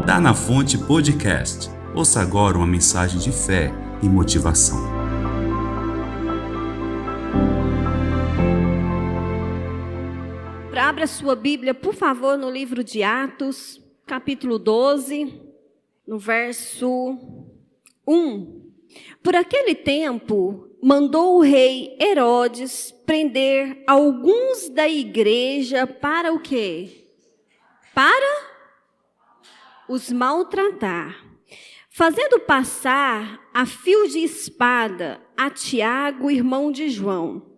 Tá na Fonte Podcast. Ouça agora uma mensagem de fé e motivação. Abra sua Bíblia, por favor, no livro de Atos, capítulo 12, no verso 1. Por aquele tempo, mandou o rei Herodes prender alguns da igreja para o quê? Para os maltratar, fazendo passar a fio de espada a Tiago, irmão de João.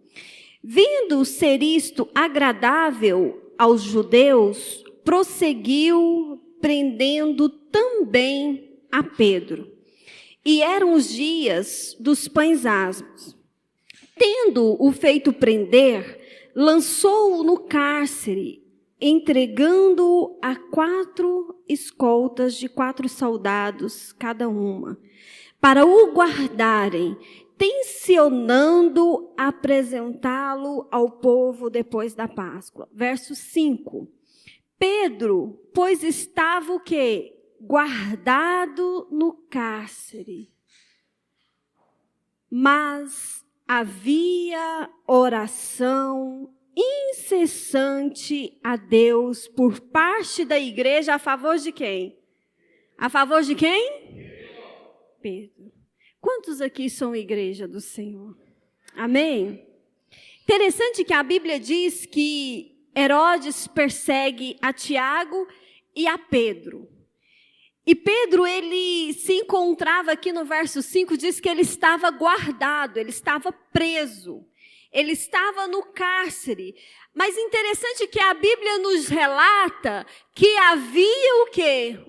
Vendo ser isto agradável aos judeus, prosseguiu prendendo também a Pedro. E eram os dias dos pães asmos. Tendo-o feito prender, lançou-o no cárcere, entregando-o a 4 escoltas de 4 soldados cada uma, para o guardarem, tencionando apresentá-lo ao povo depois da Páscoa. Verso 5. Pedro, pois estava o quê? Guardado no cárcere. Mas havia oração incessante a Deus por parte da igreja a favor de quem? A favor de quem? Pedro. Quantos aqui são igreja do Senhor? Amém? Interessante que a Bíblia diz que Herodes persegue a Tiago e a Pedro. E Pedro, ele se encontrava aqui no verso 5, diz que ele estava guardado, ele estava preso. Ele estava no cárcere. Mas interessante que a Bíblia nos relata que havia o quê?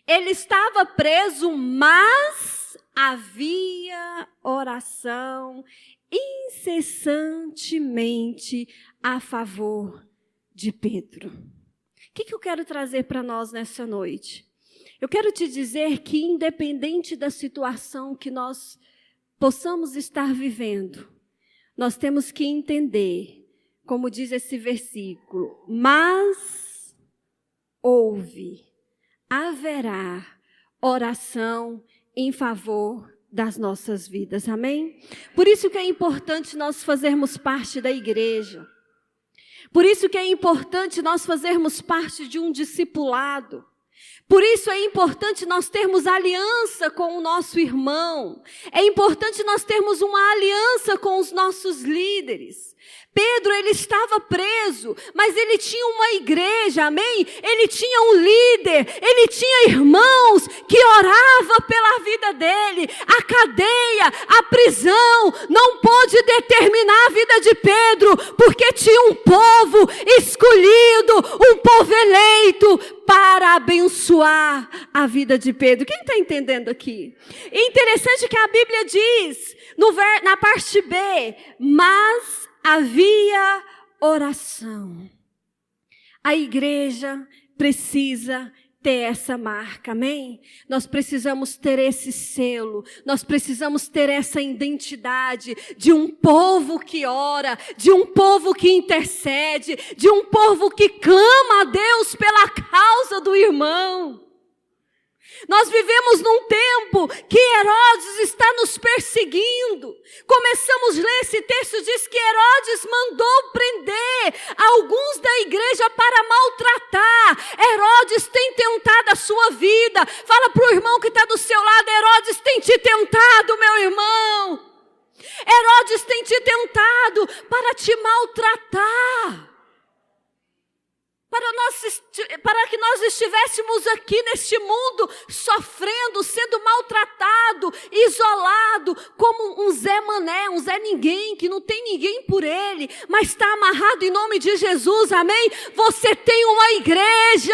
Ele estava preso, mas havia oração incessantemente a favor de Pedro. O que eu quero trazer para nós nessa noite? Eu quero te dizer que independente da situação que nós possamos estar vivendo, nós temos que entender, como diz esse versículo, mas haverá oração em favor das nossas vidas, amém? Por isso que é importante nós fazermos parte da igreja. Por isso que é importante nós fazermos parte de um discipulado. Por isso é importante nós termos aliança com o nosso irmão. É importante nós termos uma aliança com os nossos líderes. Pedro, ele estava preso, mas ele tinha uma igreja, amém? Ele tinha um líder, ele tinha irmãos que oravam pela vida dele. A cadeia, a prisão não pôde determinar a vida de Pedro, porque tinha um povo escolhido, um povo eleito para abençoar a vida de Pedro. Quem está entendendo aqui? É interessante que a Bíblia diz, na parte B, mas havia oração. A igreja precisa ter essa marca, amém? Nós precisamos ter esse selo, nós precisamos ter essa identidade de um povo que ora, de um povo que intercede, de um povo que clama a Deus pela causa do irmão. Nós vivemos num tempo que Herodes está nos perseguindo. Começamos a ler esse texto, diz que Herodes mandou prender alguns da igreja para maltratar. Herodes tem tentado a sua vida. Fala para o irmão que está do seu lado, Herodes tem te tentado, meu irmão. Herodes tem te tentado para te maltratar. Para que nós estivéssemos aqui neste mundo sofrendo, sendo maltratado, isolado, como um Zé Mané, um Zé Ninguém, que não tem ninguém por ele, mas está amarrado em nome de Jesus, amém? Você tem uma igreja.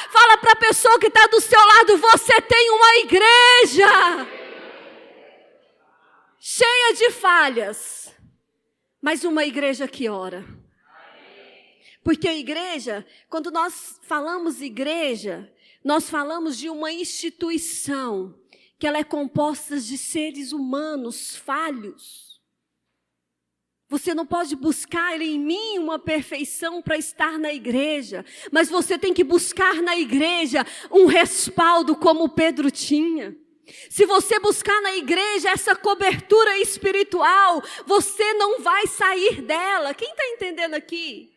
Fala para a pessoa que está do seu lado, você tem uma igreja cheia de falhas, mas uma igreja que ora. Porque a igreja, quando nós falamos igreja, nós falamos de uma instituição, que ela é composta de seres humanos falhos. Você não pode buscar em mim uma perfeição para estar na igreja, mas você tem que buscar na igreja um respaldo como Pedro tinha. Se você buscar na igreja essa cobertura espiritual, você não vai sair dela. Quem está entendendo aqui?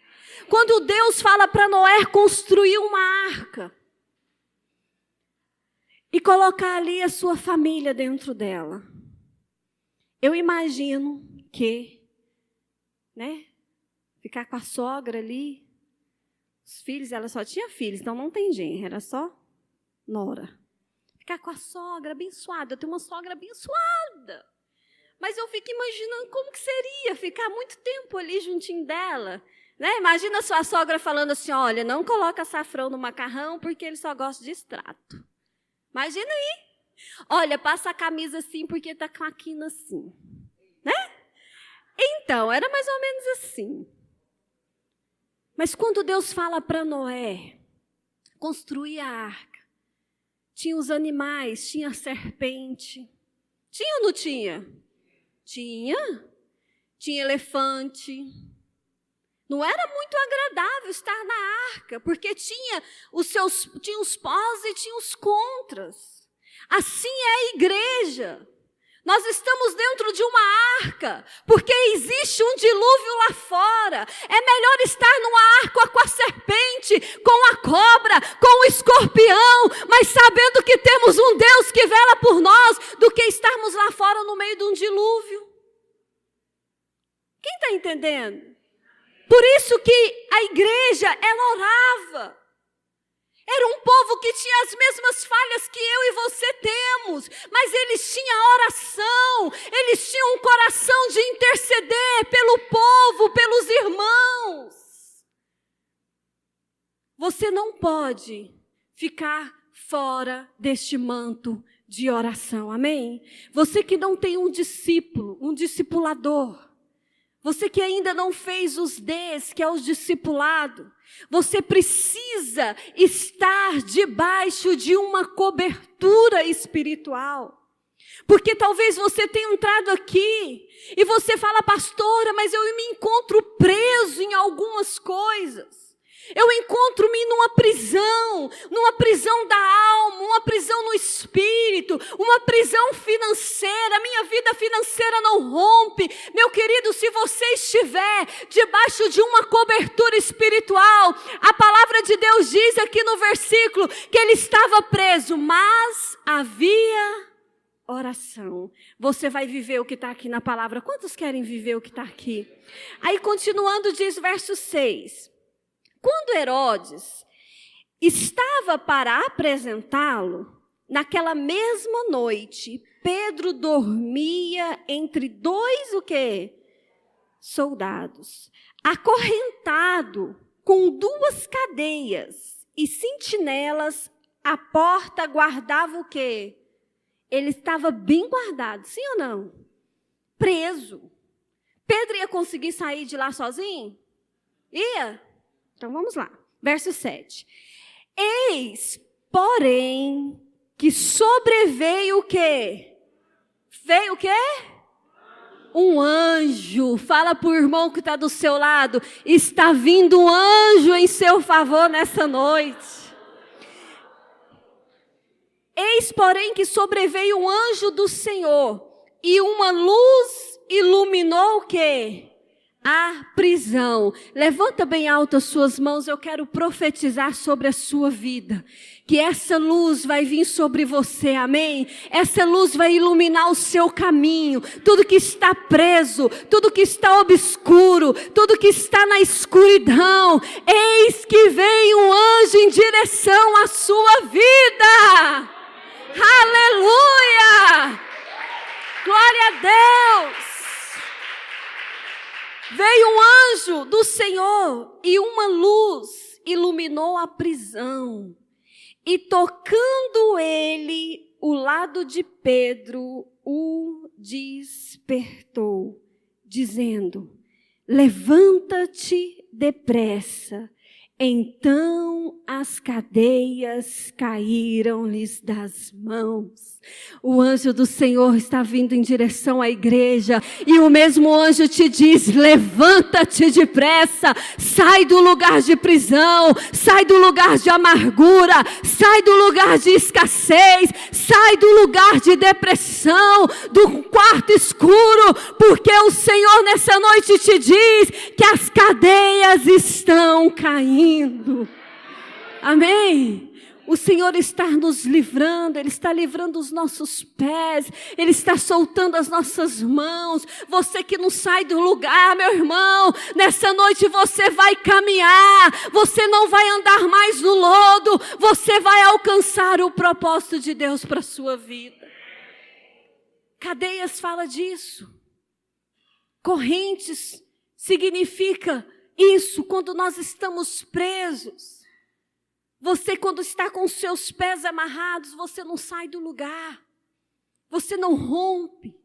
Quando Deus fala para Noé construir uma arca e colocar ali a sua família dentro dela, eu imagino que, ficar com a sogra ali, os filhos, ela só tinha filhos, então não tem genro, era só nora. Ficar com a sogra abençoada, eu tenho uma sogra abençoada, mas eu fico imaginando como que seria ficar muito tempo ali juntinho dela, Imagina a sua sogra falando assim, olha, não coloca açafrão no macarrão porque ele só gosta de extrato. Imagina aí. Olha, passa a camisa assim porque está com a quina assim. Então, era mais ou menos assim. Mas quando Deus fala para Noé construir a arca, tinha os animais, tinha a serpente. Tinha ou não tinha? Tinha. Tinha elefante. Não era muito agradável estar na arca, porque tinha os pós e tinha os contras. Assim é a igreja. Nós estamos dentro de uma arca, porque existe um dilúvio lá fora. É melhor estar numa arca com a serpente, com a cobra, com o escorpião, mas sabendo que temos um Deus que vela por nós, do que estarmos lá fora no meio de um dilúvio. Quem está entendendo? Por isso que a igreja, ela orava. Era um povo que tinha as mesmas falhas que eu e você temos, mas eles tinham oração, eles tinham um coração de interceder pelo povo, pelos irmãos. Você não pode ficar fora deste manto de oração, amém? Você que não tem um discípulo, um discipulador, você que ainda não fez os Ds, que é o discipulado, você precisa estar debaixo de uma cobertura espiritual. Porque talvez você tenha entrado aqui e você fala, pastora, mas eu me encontro preso em algumas coisas. Eu encontro-me numa prisão da alma, uma prisão no espírito, uma prisão financeira. A minha vida financeira não rompe. Meu querido, se você estiver debaixo de uma cobertura espiritual, a palavra de Deus diz aqui no versículo que ele estava preso, mas havia oração. Você vai viver o que está aqui na palavra. Quantos querem viver o que está aqui? Aí continuando diz verso 6. Quando Herodes estava para apresentá-lo, naquela mesma noite, Pedro dormia entre dois o quê? Soldados, acorrentado com 2 cadeias e sentinelas, a porta guardava o quê? Ele estava bem guardado, sim ou não? Preso. Pedro ia conseguir sair de lá sozinho? Ia? Então, vamos lá. Verso 7. Eis, porém, que sobreveio o quê? Veio o quê? Um anjo. Fala para o irmão que está do seu lado. Está vindo um anjo em seu favor nessa noite. Eis, porém, que sobreveio um anjo do Senhor. E uma luz iluminou o quê? A prisão. Levanta bem alto as suas mãos, eu quero profetizar sobre a sua vida, que essa luz vai vir sobre você, amém? Essa luz vai iluminar o seu caminho, tudo que está preso, tudo que está obscuro, tudo que está na escuridão, eis que vem um anjo em direção à sua vida, aleluia, glória a Deus. Veio um anjo do Senhor e uma luz iluminou a prisão. E tocando ele o lado de Pedro, o despertou, dizendo: levanta-te depressa. Então as cadeias caíram-lhes das mãos. O anjo do Senhor está vindo em direção à igreja e o mesmo anjo te diz: levanta-te depressa, sai do lugar de prisão, sai do lugar de amargura, sai do lugar de escassez, sai do lugar de depressão, do quarto escuro, porque o Senhor nessa noite te diz que as cadeias estão caindo. Amém? O Senhor está nos livrando, Ele está livrando os nossos pés, Ele está soltando as nossas mãos. Você que não sai do lugar, meu irmão, nessa noite você vai caminhar, você não vai andar mais no lodo, você vai alcançar o propósito de Deus para a sua vida. Cadeias fala disso. Correntes significa isso, quando nós estamos presos. Você, quando está com os seus pés amarrados, você não sai do lugar. Você não rompe.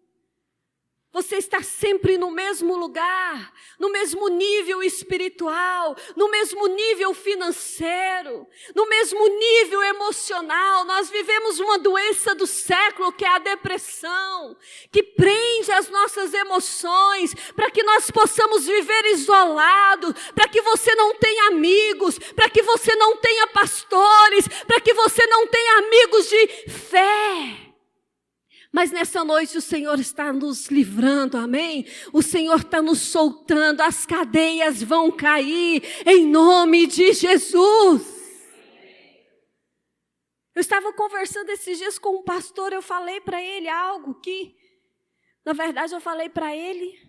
Você está sempre no mesmo lugar, no mesmo nível espiritual, no mesmo nível financeiro, no mesmo nível emocional. Nós vivemos uma doença do século, que é a depressão, que prende as nossas emoções, para que nós possamos viver isolados, para que você não tenha amigos, para que você não tenha pastores, para que você não tenha amigos de fé. Mas nessa noite o Senhor está nos livrando, amém? O Senhor está nos soltando, as cadeias vão cair, em nome de Jesus. Eu estava conversando esses dias com um pastor, eu falei para ele algo que, na verdade eu falei para ele,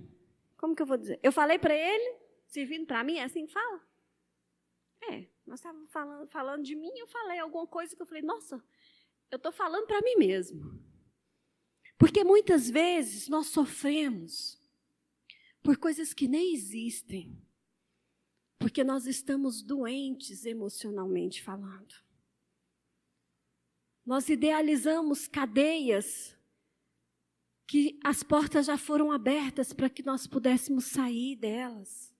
como que eu vou dizer? Eu falei para ele, servindo para mim, é assim que fala? Nós estávamos falando de mim, eu falei alguma coisa que eu falei, nossa, eu estou falando para mim mesmo. Porque muitas vezes nós sofremos por coisas que nem existem, porque nós estamos doentes emocionalmente falando. Nós idealizamos cadeias que as portas já foram abertas para que nós pudéssemos sair delas.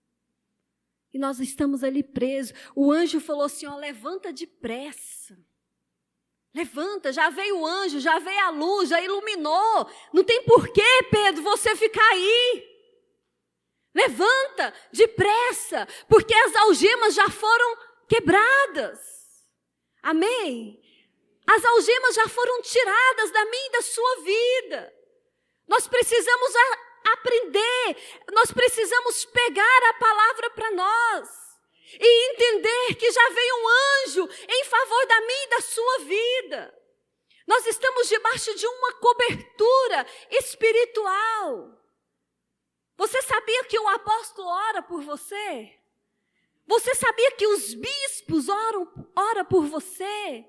E nós estamos ali presos. O anjo falou assim, levanta depressa. Levanta, já veio o anjo, já veio a luz, já iluminou. Não tem porquê, Pedro, você ficar aí. Levanta, depressa, porque as algemas já foram quebradas. Amém? As algemas já foram tiradas da minha e da sua vida. Nós precisamos aprender, nós precisamos pegar a palavra para nós. E entender que já veio um anjo em favor da minha e da sua vida. Nós estamos debaixo de uma cobertura espiritual. Você sabia que o apóstolo ora por você? Você sabia que os bispos oram por você?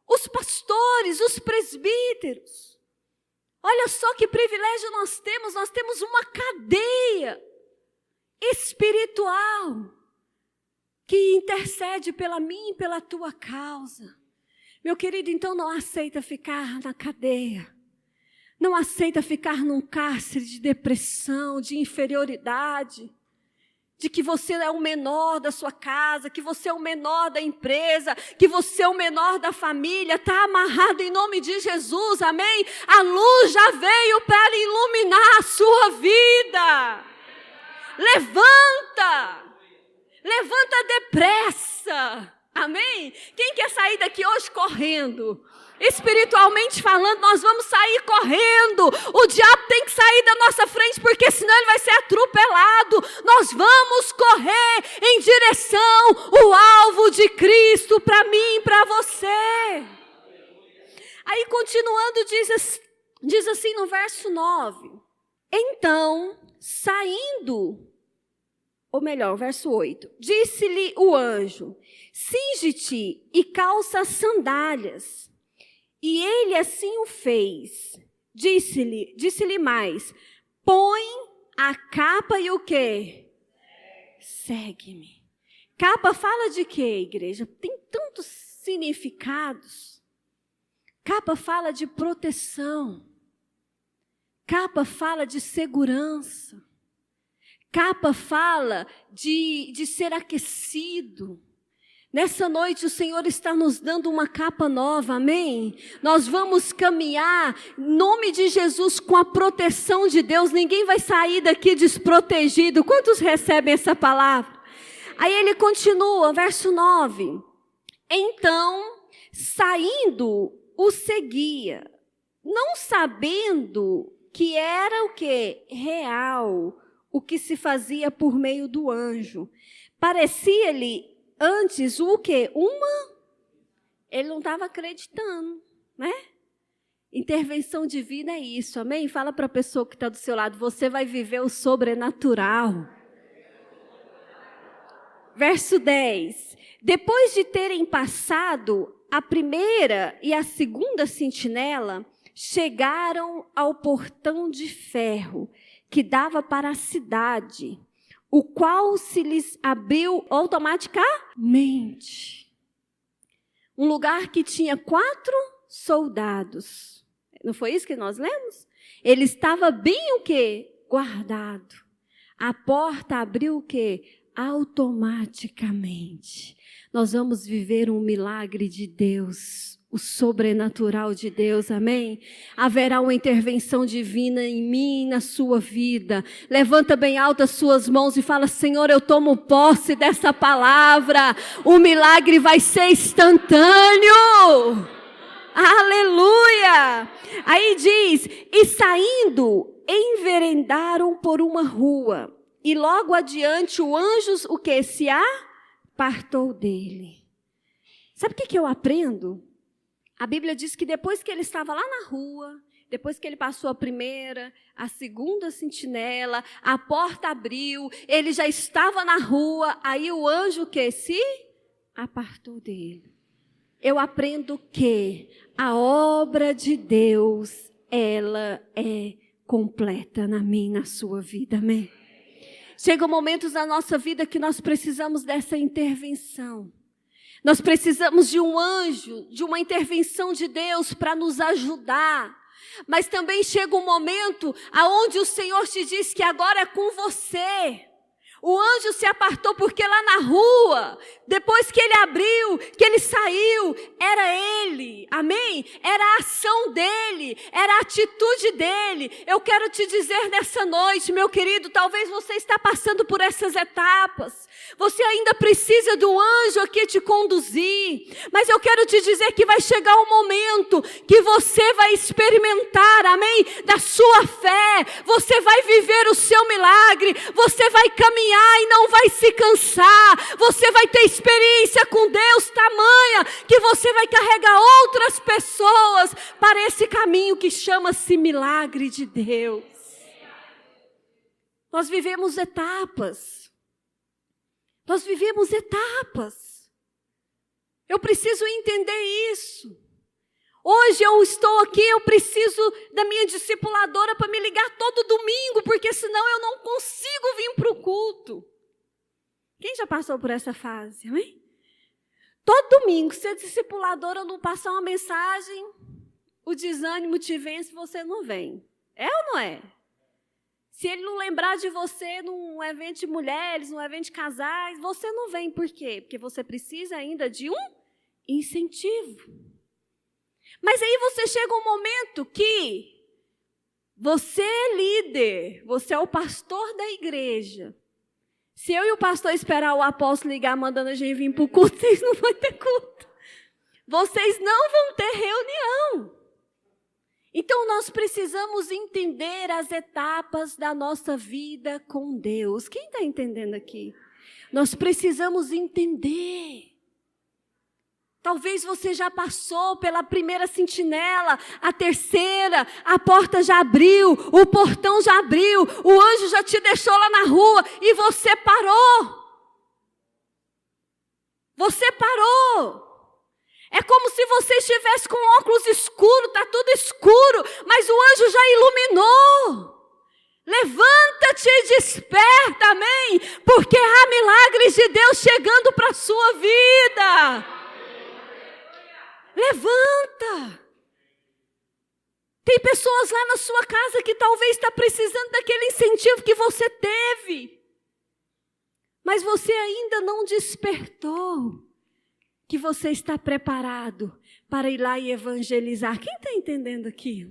Os pastores, os presbíteros. Olha só que privilégio nós temos uma cadeia espiritual que intercede pela minha e pela tua causa. Meu querido, então não aceita ficar na cadeia. Não aceita ficar num cárcere de depressão, de inferioridade, de que você é o menor da sua casa, que você é o menor da empresa, que você é o menor da família. Está amarrado em nome de Jesus, amém? A luz já veio para iluminar a sua vida. Levanta! Levanta depressa, amém? Quem quer sair daqui hoje correndo? Espiritualmente falando, nós vamos sair correndo. O diabo tem que sair da nossa frente, porque senão ele vai ser atropelado. Nós vamos correr em direção ao alvo de Cristo para mim e para você. Aí continuando, diz assim no verso 9. Então, saindo... Ou melhor, verso 8. Disse-lhe o anjo, cinge-te e calça as sandálias. E ele assim o fez. Disse-lhe mais, põe a capa e o quê? Segue-me. Capa fala de quê, igreja? Tem tantos significados. Capa fala de proteção. Capa fala de segurança. Capa fala de ser aquecido. Nessa noite o Senhor está nos dando uma capa nova, amém? Nós vamos caminhar, em nome de Jesus, com a proteção de Deus. Ninguém vai sair daqui desprotegido. Quantos recebem essa palavra? Aí ele continua, verso 9. Então, saindo, o seguia, não sabendo que era o que? Real, o que se fazia por meio do anjo. Parecia-lhe antes o quê? Ele não estava acreditando, né? Intervenção divina é isso, amém? Fala para a pessoa que está do seu lado, você vai viver o sobrenatural. Verso 10. Depois de terem passado a primeira e a segunda sentinela, chegaram ao portão de ferro que dava para a cidade, o qual se lhes abriu automaticamente. Um lugar que tinha 4 soldados. Não foi isso que nós lemos? Ele estava bem o quê? Guardado. A porta abriu o quê? Automaticamente. Nós vamos viver um milagre de Deus, o sobrenatural de Deus, amém? Haverá uma intervenção divina em mim e na sua vida. Levanta bem alto as suas mãos e fala, Senhor, eu tomo posse dessa palavra. O milagre vai ser instantâneo. Aleluia! Aí diz, e saindo, enveredaram por uma rua. E logo adiante o anjo, o que? Se apartou dele. Sabe o que eu aprendo? A Bíblia diz que depois que ele estava lá na rua, depois que ele passou a primeira, a segunda sentinela, a porta abriu, ele já estava na rua, aí o anjo que se apartou dele. Eu aprendo que a obra de Deus, ela é completa na minha e na sua vida, amém? Chegam momentos na nossa vida que nós precisamos dessa intervenção. Nós precisamos de um anjo, de uma intervenção de Deus para nos ajudar. Mas também chega um momento aonde o Senhor te diz que agora é com você. O anjo se apartou porque lá na rua, depois que ele abriu, que ele saiu, era ele, amém? Era a ação dele, era a atitude dele. Eu quero te dizer nessa noite, meu querido, talvez você está passando por essas etapas. Você ainda precisa do anjo aqui te conduzir. Mas eu quero te dizer que vai chegar um momento que você vai experimentar, amém? Da sua fé, você vai viver o seu milagre, você vai caminhar e não vai se cansar. Você vai ter experiência com Deus tamanha que você vai carregar outras pessoas para esse caminho que chama-se milagre de Deus. Nós vivemos etapas. Nós vivemos etapas. Eu preciso entender isso. Hoje eu estou aqui, eu preciso da minha discipuladora para me ligar todo domingo, porque senão eu não consigo vir para o culto. Quem já passou por essa fase, amém? Todo domingo, se a discipuladora não passar uma mensagem, o desânimo te vence e você não vem. É ou não é? Se ele não lembrar de você num evento de mulheres, num evento de casais, você não vem. Por quê? Porque você precisa ainda de um incentivo. Mas aí você chega um momento que você é líder, você é o pastor da igreja. Se eu e o pastor esperar o apóstolo ligar mandando a gente vir para o culto, vocês não vão ter culto. Vocês não vão ter reunião. Então nós precisamos entender as etapas da nossa vida com Deus. Quem está entendendo aqui? Nós precisamos entender. Talvez você já passou pela primeira sentinela, a terceira, a porta já abriu, o portão já abriu, o anjo já te deixou lá na rua e você parou. Você parou. É como se você estivesse com óculos escuros, está tudo escuro, mas o anjo já iluminou. Levanta-te e desperta, amém? Porque há milagres de Deus chegando para a sua vida. Levanta. Tem pessoas lá na sua casa que talvez está precisando daquele incentivo que você teve. Mas você ainda não despertou. que você está preparado para ir lá e evangelizar. Quem está entendendo aqui?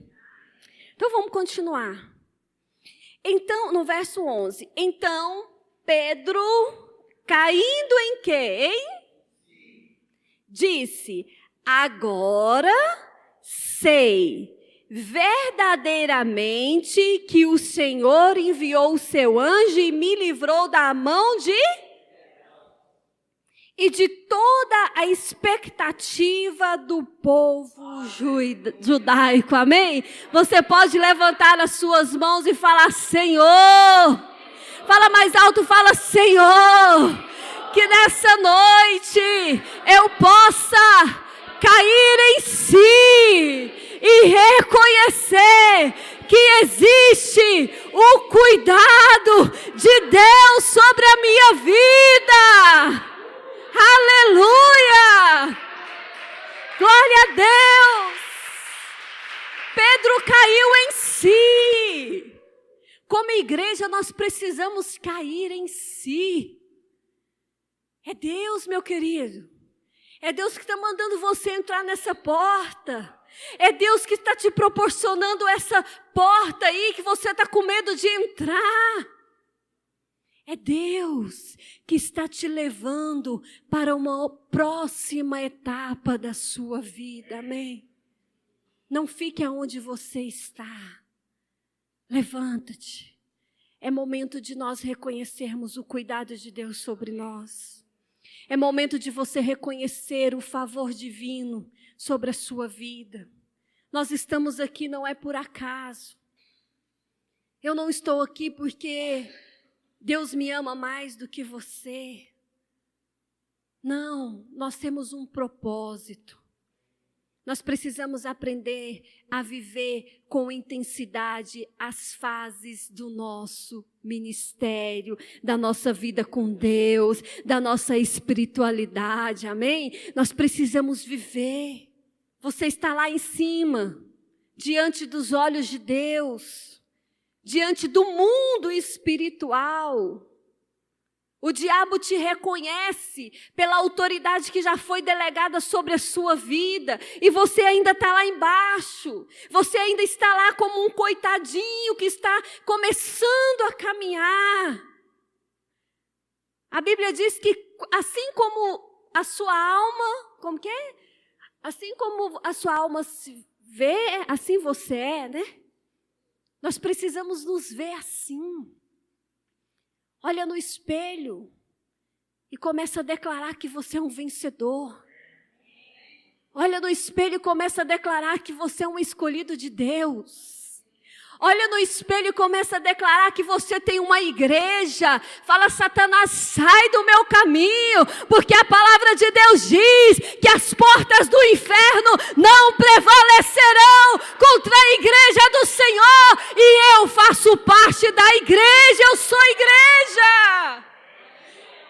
Então vamos continuar. Então, no verso 11. Então, Pedro, caindo em quê, hein? Disse, agora sei verdadeiramente que o Senhor enviou o seu anjo e me livrou da mão e de toda a expectativa do povo judaico, amém? Você pode levantar as suas mãos e falar, Senhor, fala mais alto, fala, Senhor, que nessa noite eu possa cair em si e reconhecer que existe o cuidado de Deus sobre a minha vida. Aleluia! Glória a Deus! Pedro caiu em si. Como igreja, nós precisamos cair em si. É Deus, meu querido. É Deus que está mandando você entrar nessa porta. É Deus que está te proporcionando essa porta aí que você está com medo de entrar. É Deus que está te levando para uma próxima etapa da sua vida, amém? Não fique aonde você está. Levanta-te. É momento de nós reconhecermos o cuidado de Deus sobre nós. É momento de você reconhecer o favor divino sobre a sua vida. Nós estamos aqui não é por acaso. Eu não estou aqui porque Deus me ama mais do que você. Não, nós temos um propósito. Nós precisamos aprender a viver com intensidade as fases do nosso ministério, da nossa vida com Deus, da nossa espiritualidade, amém? Nós precisamos viver. Você está lá em cima, diante dos olhos de Deus, diante do mundo espiritual. O diabo te reconhece pela autoridade que já foi delegada sobre a sua vida. E você ainda está lá embaixo. Você ainda está lá como um coitadinho que está começando a caminhar. A Bíblia diz que assim como a sua alma, como que é? Assim como a sua alma se vê, assim você é, né? Nós precisamos nos ver assim. Olha no espelho e começa a declarar que você é um vencedor. Olha no espelho e começa a declarar que você é um escolhido de Deus. Olha no espelho e começa a declarar que você tem uma igreja. Fala, Satanás, sai do meu caminho, porque a palavra de Deus diz que as portas do inferno não prevalecerão contra a igreja do Senhor. E eu faço parte da igreja, eu sou igreja.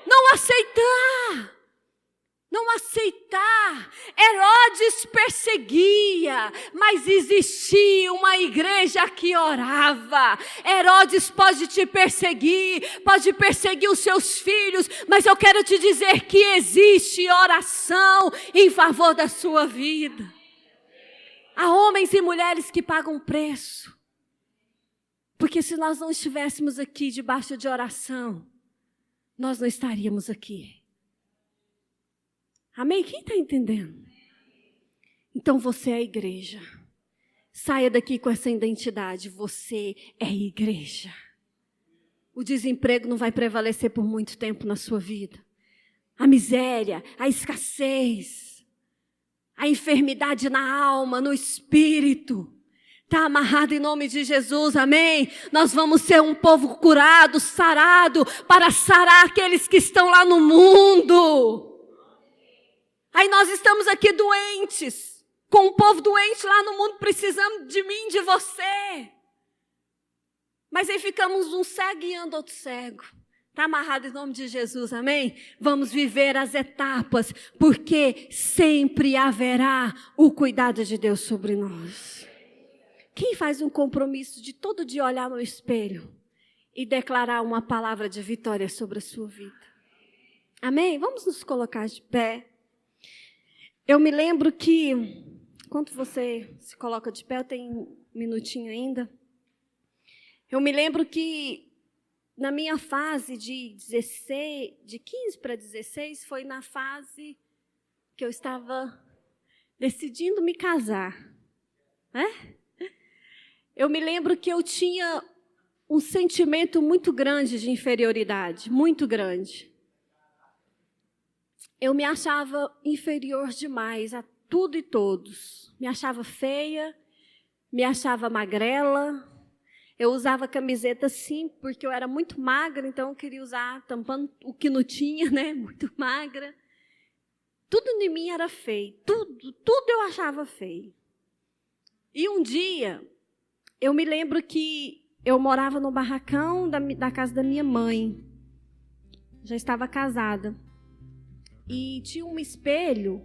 Não aceitar. Herodes perseguia, mas existia uma igreja que orava. Herodes pode te perseguir, pode perseguir os seus filhos, mas eu quero te dizer que existe oração em favor da sua vida. Há homens e mulheres que pagam preço, porque se nós não estivéssemos aqui debaixo de oração, nós não estaríamos aqui. Amém? Quem está entendendo? Então você é a igreja. Saia daqui com essa identidade. Você é a igreja. O desemprego não vai prevalecer por muito tempo na sua vida. A miséria, a escassez, a enfermidade na alma, no espírito, está amarrado em nome de Jesus, amém? Nós vamos ser um povo curado, sarado, para sarar aqueles que estão lá no mundo. Aí nós estamos aqui doentes, com o povo doente lá no mundo, precisando de mim, de você. Mas aí ficamos um cego guiando outro cego. Está amarrado em nome de Jesus, amém? Vamos viver as etapas, porque sempre haverá o cuidado de Deus sobre nós. Quem faz um compromisso de todo dia olhar no espelho e declarar uma palavra de vitória sobre a sua vida? Amém? Vamos nos colocar de pé. Eu me lembro que, enquanto você se coloca de pé, eu tenho um minutinho ainda. Eu me lembro que na minha fase de 15 para 16, foi na fase que eu estava decidindo me casar. Eu me lembro que eu tinha um sentimento muito grande de inferioridade, muito grande. Eu me achava inferior demais a tudo e todos. Me achava feia, me achava magrela. Eu usava camiseta sim, porque eu era muito magra, então eu queria usar tampando o que não tinha, né? Muito magra. Tudo em mim era feio, tudo eu achava feio. E um dia, eu me lembro que eu morava no barracão da casa da minha mãe. Já estava casada. E tinha um espelho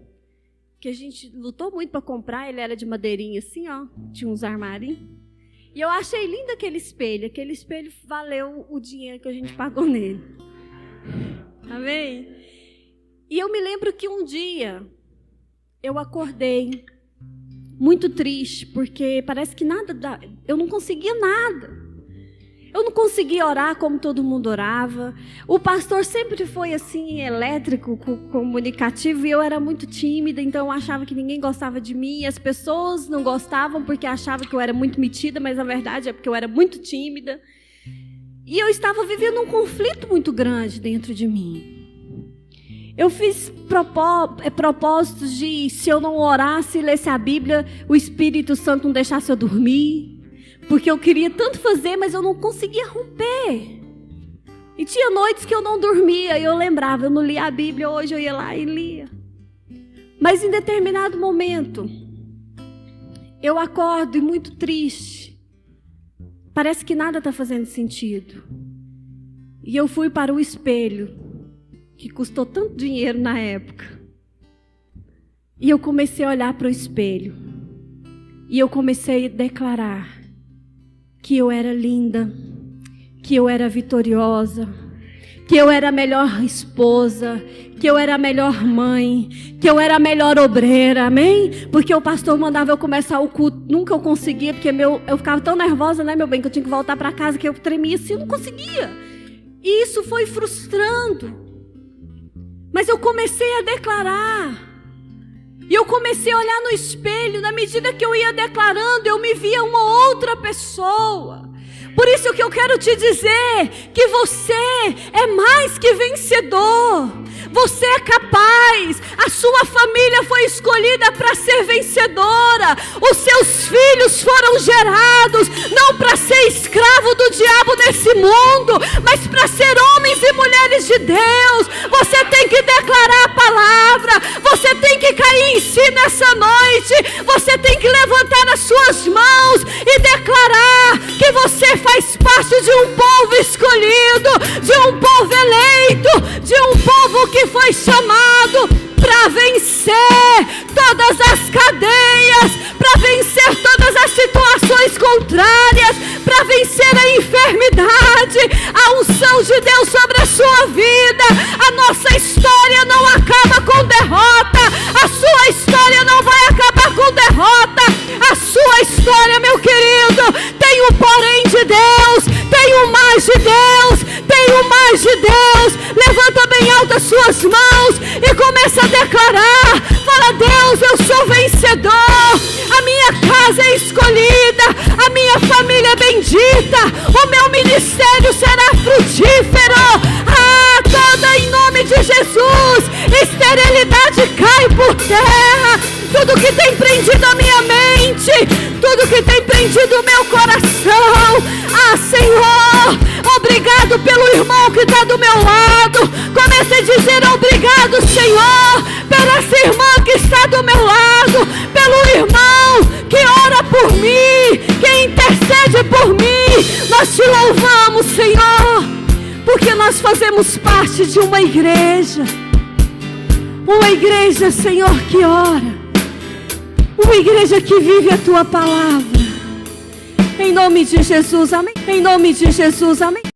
que a gente lutou muito para comprar. Ele era de madeirinha assim, ó. Tinha uns armarinhos. E eu achei lindo aquele espelho. Aquele espelho valeu o dinheiro que a gente pagou nele. Amém? E eu me lembro que um dia eu acordei muito triste, porque parece que eu não conseguia nada. Eu não conseguia orar como todo mundo orava. O pastor sempre foi assim, elétrico, comunicativo, e eu era muito tímida, então eu achava que ninguém gostava de mim. As pessoas não gostavam porque achavam que eu era muito metida, mas a verdade é porque eu era muito tímida. E eu estava vivendo um conflito muito grande dentro de mim. Eu fiz propósitos de, se eu não orasse e lesse a Bíblia, o Espírito Santo não deixasse eu dormir. Porque eu queria tanto fazer, mas eu não conseguia romper. E tinha noites que eu não dormia, e eu lembrava, eu não lia a Bíblia, hoje eu ia lá e lia. Mas em determinado momento, eu acordo e muito triste. Parece que nada está fazendo sentido. E eu fui para o espelho, que custou tanto dinheiro na época. E eu comecei a olhar para o espelho. E eu comecei a declarar que eu era linda, que eu era vitoriosa, que eu era a melhor esposa, que eu era a melhor mãe, que eu era a melhor obreira, amém? Porque o pastor mandava eu começar o culto, nunca eu conseguia, porque eu ficava tão nervosa, né, meu bem, que eu tinha que voltar para casa, que eu tremia assim, eu não conseguia. E isso foi frustrando. Mas eu comecei a declarar. E eu comecei a olhar no espelho. Na medida que eu ia declarando, eu me via uma outra pessoa. Por isso que eu quero te dizer que você é mais que vencedor. Você é capaz. A sua família foi escolhida para ser vencedora. Os seus filhos foram gerados não para ser escravo do diabo nesse mundo, mas para ser homens e mulheres de Deus. Você tem que declarar a palavra. Você tem que cair em si nessa noite. Você tem que levantar as suas mãos e declarar que você faz parte de um povo escolhido, de um povo eleito, de um povo que foi chamado para vencer todas as cadeias, para vencer todas as situações contrárias, para vencer a enfermidade. A unção de Deus sobre a sua vida. A nossa história não acaba com derrota. A sua história não vai acabar com derrota. A sua história, meu querido, tem um porém de Deus, tem um mais de Deus, tem um mais de Deus. Levanta bem alto as suas mãos e começa a declarar. Fala: Deus, eu sou vencedor. A minha casa é escolhida, a minha família é bendita, o meu ministério será frutífero. Toda em nome de Jesus, esterilidade cai por terra. Tudo que tem prendido a minha mente, tudo que tem prendido o meu coração. Senhor, obrigado pelo irmão que está do meu lado. Comece a dizer obrigado, Senhor, pela essa irmã que está do meu lado, pelo irmão que ora por mim, que intercede por mim. Nós te louvamos, Senhor, porque nós fazemos parte de uma igreja, Senhor, que ora, uma igreja que vive a tua palavra. Em nome de Jesus, amém. Em nome de Jesus, amém.